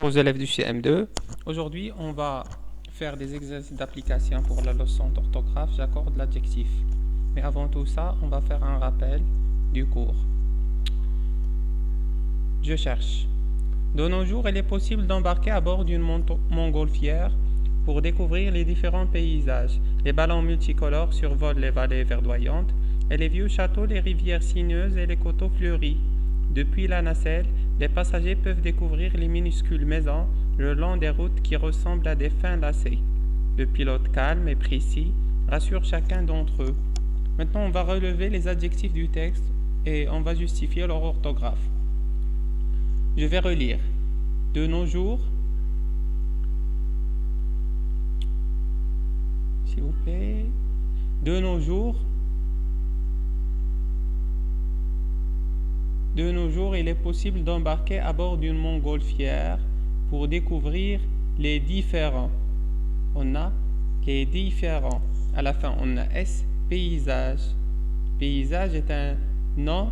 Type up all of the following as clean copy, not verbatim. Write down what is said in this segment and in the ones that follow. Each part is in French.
Aux élèves du CM2. Aujourd'hui, on va faire des exercices d'application pour la leçon d'orthographe. J'accorde l'adjectif. Mais avant tout ça, on va faire un rappel du cours. Je cherche. De nos jours, il est possible d'embarquer à bord d'une montgolfière pour découvrir les différents paysages. Les ballons multicolores survolent les vallées verdoyantes et les vieux châteaux, les rivières sinueuses et les coteaux fleuris. Depuis la nacelle, les passagers peuvent découvrir les minuscules maisons le long des routes qui ressemblent à des fins lacets. Le pilote calme et précis rassure chacun d'entre eux. Maintenant, on va relever les adjectifs du texte et on va justifier leur orthographe. Je vais relire. De nos jours, s'il vous plaît, de nos jours, il est possible d'embarquer à bord d'une montgolfière pour découvrir les différents. On a les différents. À la fin, on a S, paysage. Paysage est un nom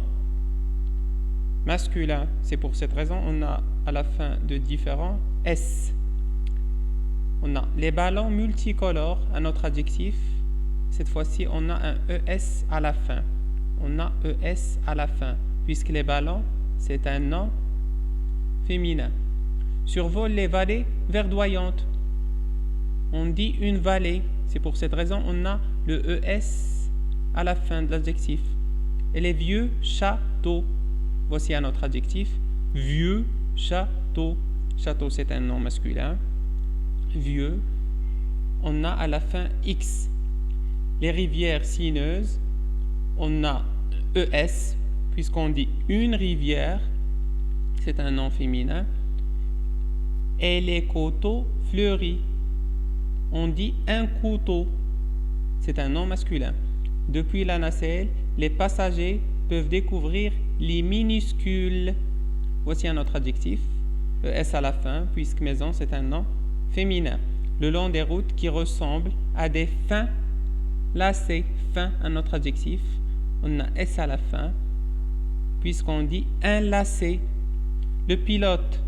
masculin. C'est pour cette raison on a à la fin de différents S. On a les ballons multicolores, un autre adjectif. Cette fois-ci, on a un ES à la fin. On a ES à la fin, puisque les ballons, c'est un nom féminin. Survole les vallées verdoyantes. On dit une vallée. C'est pour cette raison on a le ES à la fin de l'adjectif. Et les vieux châteaux. Voici un autre adjectif. Vieux château. Château, c'est un nom masculin. Vieux. On a à la fin X. Les rivières sinueuses. On a ES, puisqu'on dit une rivière. C'est un nom féminin. Et les coteaux fleuris. On dit un couteau. C'est un nom masculin. Depuis la nacelle, les passagers peuvent découvrir les minuscules. Voici un autre adjectif. ES à la fin, puisque maison, c'est un nom féminin. Le long des routes qui ressemblent à des fins lacets. Fin, un autre adjectif. On a S à la fin, puisqu'on dit un lacet. Le pilote.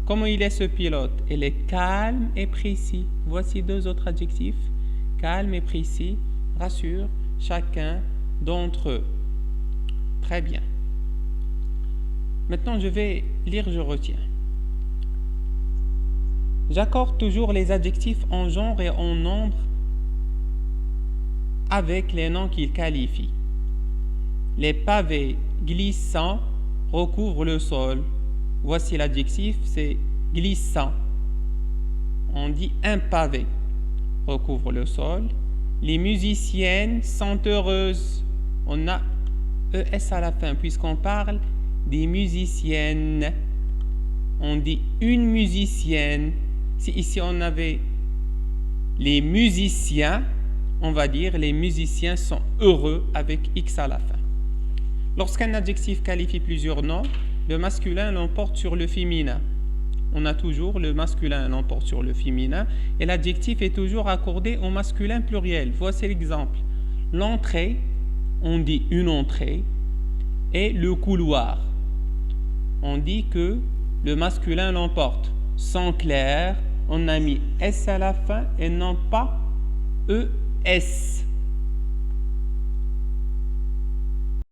Comment il est ce pilote? Il est calme et précis. Voici deux autres adjectifs. Calme et précis rassure chacun d'entre eux. Très bien. Maintenant, je vais lire, je retiens. J'accorde toujours les adjectifs en genre et en nombre avec les noms qu'ils qualifient. Les pavés glissants recouvrent le sol. Voici l'adjectif, c'est glissant. On dit un pavé recouvre le sol. Les musiciennes sont heureuses. On a ES à la fin, puisqu'on parle des musiciennes. On dit une musicienne. Si ici on avait les musiciens, on va dire les musiciens sont heureux avec X à la fin. Lorsqu'un adjectif qualifie plusieurs noms, le masculin l'emporte sur le féminin. On a toujours le masculin l'emporte sur le féminin et l'adjectif est toujours accordé au masculin pluriel. Voici l'exemple. L'entrée, on dit une entrée, et le couloir. On dit que le masculin l'emporte. Sans clair, on a mis S à la fin et non pas ES.